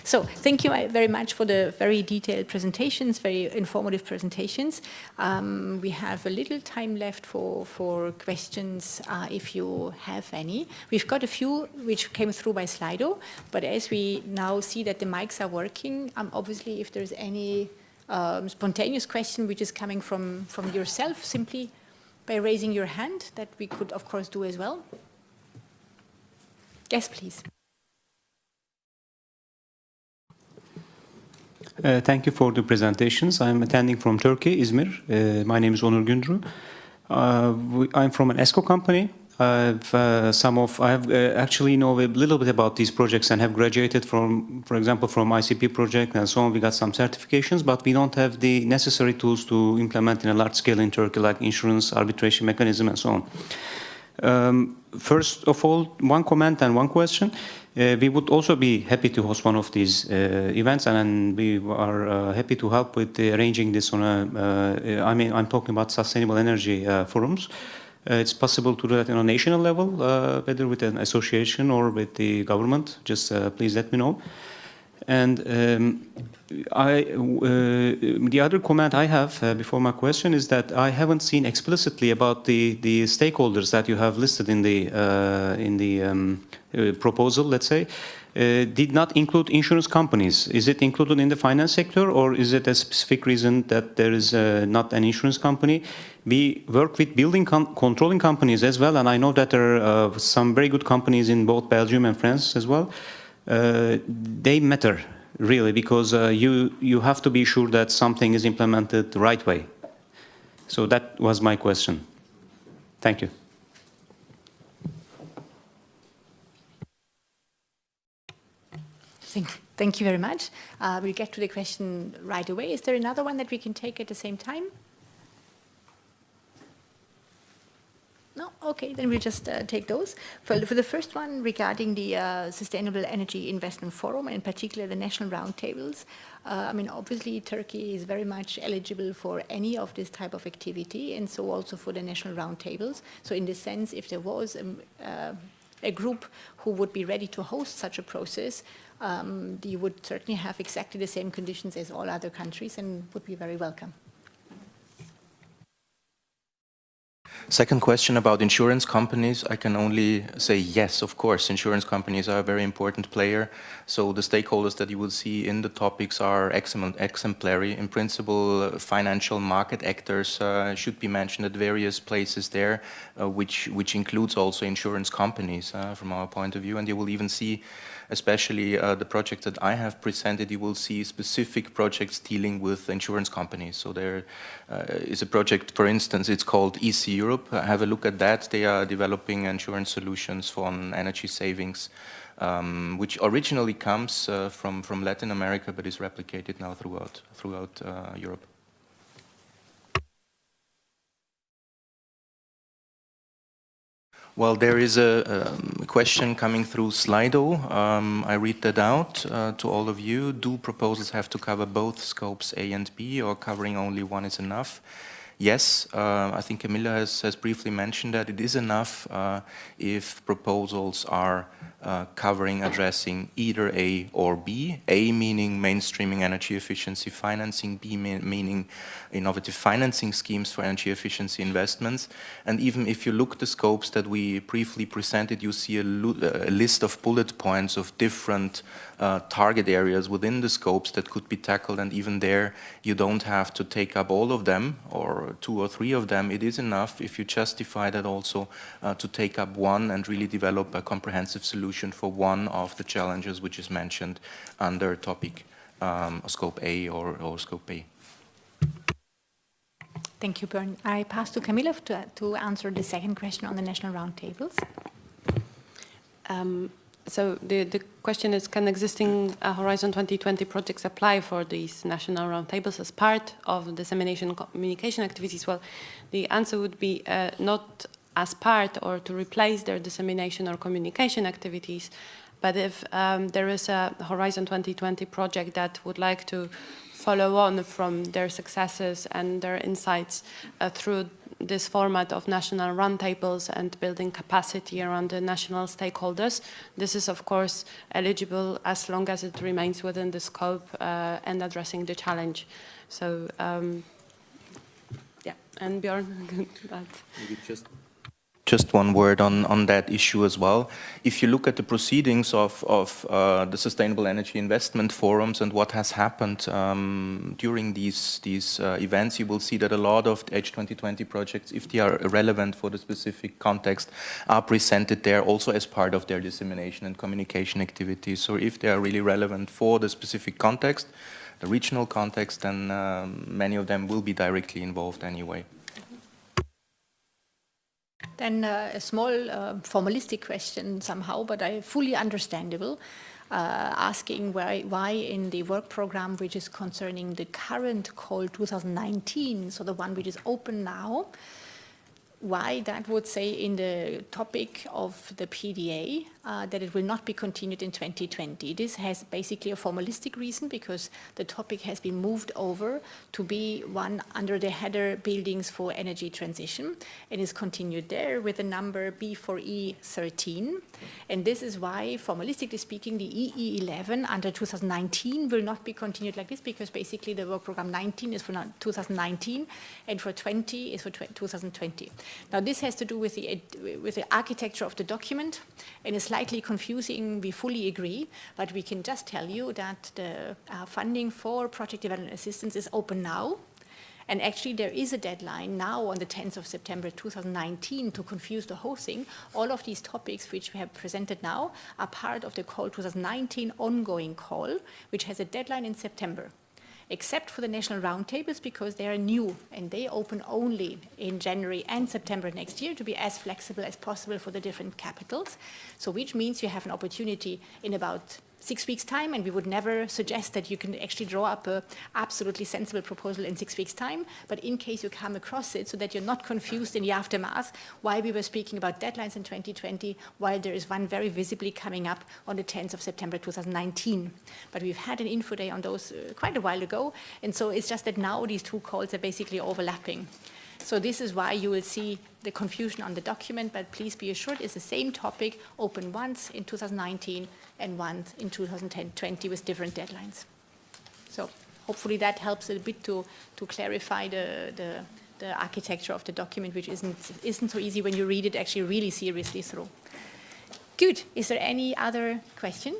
So thank you very much for the very detailed presentations, very informative presentations. We have a little time left for questions if you have any. We've got a few which came through by Slido, but as we now see that the mics are working, obviously if there's any spontaneous question which is coming from yourself, simply by raising your hand, that we could of course do as well. Yes, please. Thank you for the presentations. I'm attending from Turkey, Izmir. My name is Onur Gündrü. I'm from an ESCO company. I actually know a little bit about these projects and have graduated from, for example, from ICP project and so on. We got some certifications, but we don't have the necessary tools to implement in a large scale in Turkey, like insurance, arbitration mechanism, and so on. First of all, one comment and one question. We would also be happy to host one of these events, and we are happy to help with arranging this on a, I'm talking about sustainable energy forums. It's possible to do that on a national level, whether with an association or with the government. Just please let me know. And the other comment I have before my question is that I haven't seen explicitly about the stakeholders that you have listed in the proposal, let's say, did not include insurance companies. Is it included in the finance sector, or is it a specific reason that there is not an insurance company? We work with building controlling companies as well, and I know that there are some very good companies in both Belgium and France as well. They matter, really, because you have to be sure that something is implemented the right way. So that was my question. Thank you. Thank you very much. We'll get to the question right away. Is there another one that we can take at the same time? No? Okay, then we'll just take those. For the first one, regarding the Sustainable Energy Investment Forum, and in particular the national roundtables, I mean, obviously Turkey is very much eligible for any of this type of activity, and so also for the national roundtables. So in this sense, if there was a group who would be ready to host such a process, you would certainly have exactly the same conditions as all other countries and would be very welcome. Second question about insurance companies, I can only say yes, of course. Insurance companies are a very important player. So the stakeholders that you will see in the topics are exemplary. In principle, financial market actors should be mentioned at various places there, which includes also insurance companies from our point of view. And you will even see, especially the project that I have presented, you will see specific projects dealing with insurance companies. So there is a project, for instance, it's called EC Europe. Have a look at that. They are developing insurance solutions for energy savings, which originally comes from Latin America, but is replicated now throughout Europe. Well, there is a question coming through Slido. I read that out to all of you. Do proposals have to cover both scopes A and B, or covering only one is enough? Yes, I think Camilla has briefly mentioned that it is enough if proposals are addressing either A or B. A meaning mainstreaming energy efficiency financing, B meaning innovative financing schemes for energy efficiency investments. And even if you look at the scopes that we briefly presented, you see a list of bullet points of different target areas within the scopes that could be tackled, and even there you don't have to take up all of them or 2 or 3 of them. It is enough if you justify that also to take up one and really develop a comprehensive solution for one of the challenges which is mentioned under topic scope A or scope B. Thank you, Björn. I pass to Camilla to answer the second question on the national roundtables. So the question is, can existing Horizon 2020 projects apply for these national roundtables as part of dissemination communication activities? Well, the answer would be not as part or to replace their dissemination or communication activities, but if there is a Horizon 2020 project that would like to follow on from their successes and their insights through this format of national roundtables and building capacity around the national stakeholders. This is, of course, eligible as long as it remains within the scope and addressing the challenge. So, yeah, and Björn, that. Maybe just one word on that issue as well. If you look at the proceedings of the Sustainable Energy Investment Forums and what has happened during these events, you will see that a lot of the H2020 projects, if they are relevant for the specific context, are presented there also as part of their dissemination and communication activities. So if they are really relevant for the specific context, the regional context, then many of them will be directly involved anyway. Then a small formalistic question somehow, but fully understandable, asking why in the work program which is concerning the current call 2019, so the one which is open now, why that would say in the topic of the PDA that it will not be continued in 2020. This has basically a formalistic reason because the topic has been moved over to be one under the header Buildings for Energy Transition and is continued there with the number B4E13. And this is why, formalistically speaking, the EE11 under 2019 will not be continued like this because basically the work program 19 is for 2019 and for 20 is for 2020. Now this has to do with the architecture of the document and is slightly confusing, we fully agree, but we can just tell you that the funding for project development assistance is open now. And actually there is a deadline now on the 10th of September 2019 to confuse the whole thing. All of these topics which we have presented now are part of the call 2019 ongoing call, which has a deadline in September, except for the national roundtables because they are new and they open only in January and September next year to be as flexible as possible for the different capitals. So which means you have an opportunity in about 6 weeks' time, and we would never suggest that you can actually draw up an absolutely sensible proposal in 6 weeks' time, but in case you come across it so that you're not confused in the aftermath why we were speaking about deadlines in 2020 while there is one very visibly coming up on the 10th of September 2019. But we've had an info day on those quite a while ago, and so it's just that now these two calls are basically overlapping. So this is why you will see the confusion on the document, but please be assured it's the same topic, open once in 2019 and once in 2020 with different deadlines. So hopefully that helps a bit to clarify the architecture of the document, which isn't so easy when you read it actually really seriously through. Good. Is there any other question?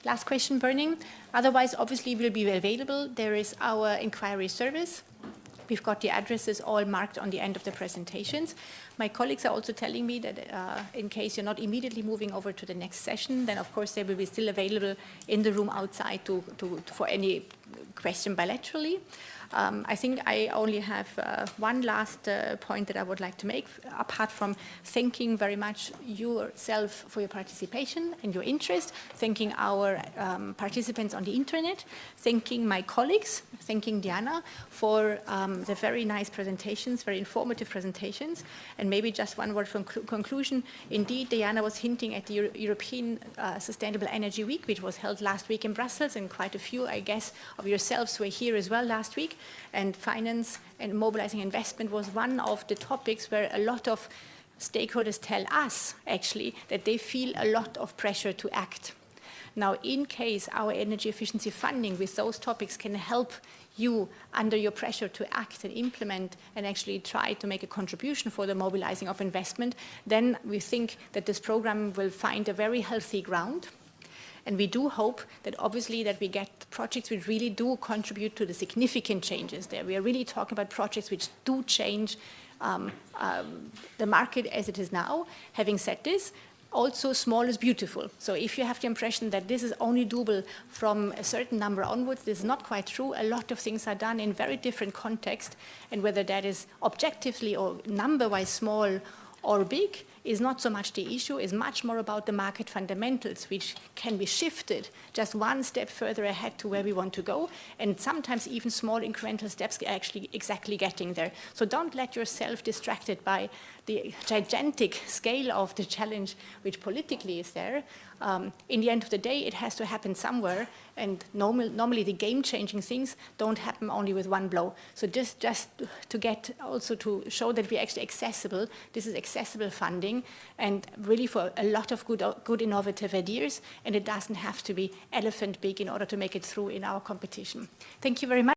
Last question burning? Otherwise, obviously, we'll be available. There is our inquiry service. We've got the addresses all marked on the end of the presentations. My colleagues are also telling me that in case you're not immediately moving over to the next session, then of course they will be still available in the room outside for any question bilaterally. I think I only have one last point that I would like to make, apart from thanking very much yourself for your participation and your interest, thanking our participants on the internet, thanking my colleagues, thanking Diana for the very nice presentations, very informative presentations, and maybe just one word from conclusion. Indeed, Diana was hinting at the European Sustainable Energy Week, which was held last week in Brussels, and quite a few, I guess, of yourselves were here as well last week. And finance and mobilizing investment was one of the topics where a lot of stakeholders tell us, actually, that they feel a lot of pressure to act. Now, in case our energy efficiency funding with those topics can help you under your pressure to act and implement and actually try to make a contribution for the mobilizing of investment, then we think that this program will find a very healthy ground. And we do hope that obviously that we get projects which really do contribute to the significant changes there. We are really talking about projects which do change the market as it is now. Having said this, also small is beautiful. So if you have the impression that this is only doable from a certain number onwards, this is not quite true. A lot of things are done in very different contexts, and whether that is objectively or number-wise small or big is not so much the issue, is much more about the market fundamentals, which can be shifted just one step further ahead to where we want to go, and sometimes even small incremental steps are actually exactly getting there. So don't let yourself distracted by the gigantic scale of the challenge which politically is there, in the end of the day, it has to happen somewhere, and normally the game-changing things don't happen only with one blow. So just to get also to show that we're actually accessible, this is accessible funding, and really for a lot of good innovative ideas, and it doesn't have to be elephant big in order to make it through in our competition. Thank you very much.